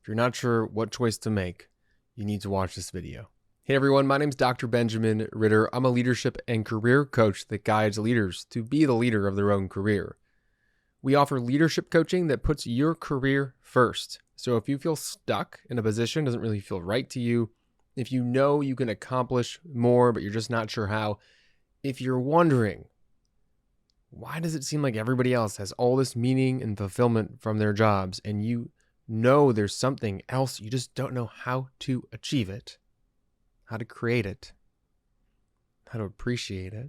If you're not sure what choice to make, you need to watch this video. Hey everyone, my name's Dr. Benjamin Ritter. I'm a leadership and career coach that guides leaders to be the leader of their own career. We offer leadership coaching that puts your career first. So if you feel stuck in a position, doesn't really feel right to you, if you know you can accomplish more, but you're just not sure how, if you're wondering, why does it seem like everybody else has all this meaning and fulfillment from their jobs, and you know there's something else, you just don't know how to achieve it, how to create it, how to appreciate it,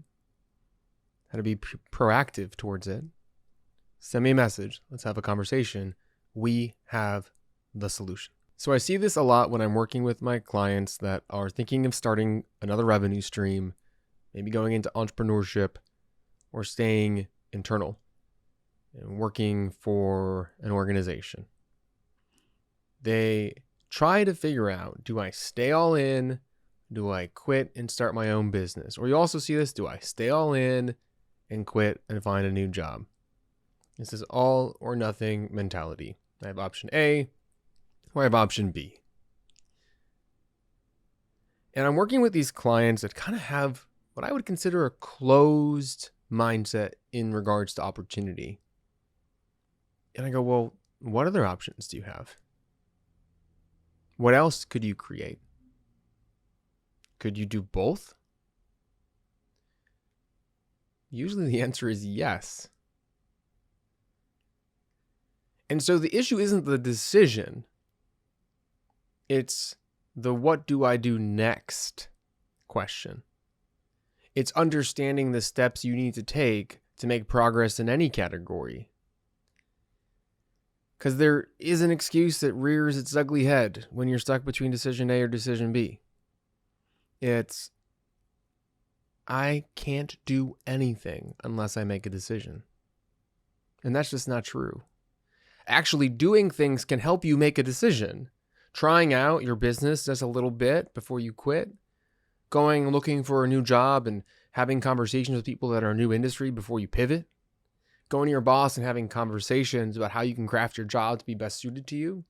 how to be proactive towards it, send me a message. Let's have a conversation. We have the solution. So I see this a lot when I'm working with my clients that are thinking of starting another revenue stream, maybe going into entrepreneurship or staying internal and working for an organization. They try to figure out, do I stay all in? Do I quit and start my own business? Or you also see this, do I stay all in and quit and find a new job? This is all or nothing mentality. I have option A or I have option B. And I'm working with these clients that kind of have what I would consider a closed mindset in regards to opportunity. And I go, well, what other options do you have? What else could you create? Could you do both? Usually the answer is yes. And so the issue isn't the decision. It's the what do I do next question. It's understanding the steps you need to take to make progress in any category. Because there is an excuse that rears its ugly head when you're stuck between decision A or decision B. It's, I can't do anything unless I make a decision. And that's just not true. Actually, doing things can help you make a decision. Trying out your business just a little bit before you quit. Going looking for a new job and having conversations with people that are new industry before you pivot. Going to your boss and having conversations about how you can craft your job to be best suited to you.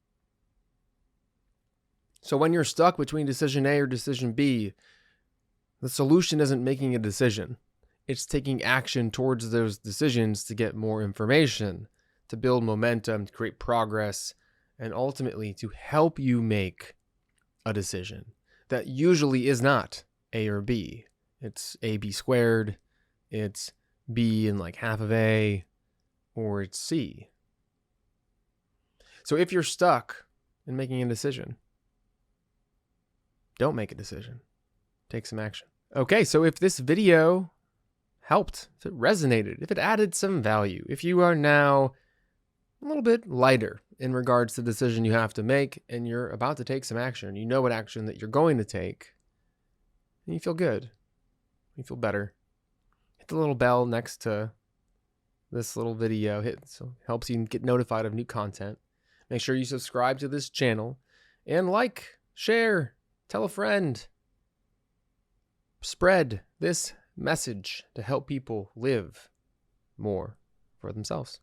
So when you're stuck between decision A or decision B, the solution isn't making a decision. It's taking action towards those decisions to get more information, to build momentum, to create progress, and ultimately to help you make a decision that usually is not A or B. It's AB squared, it's B and like half of A, or it's C. So if you're stuck in making a decision, don't make a decision. Take some action. Okay, so if this video helped, if it resonated, if it added some value, if you are now a little bit lighter in regards to the decision you have to make and you're about to take some action, you know what action that you're going to take, and you feel good, you feel better, hit the little bell next to this little video, so it helps you get notified of new content. Make sure you subscribe to this channel and like, share, tell a friend, spread this message to help people live more for themselves.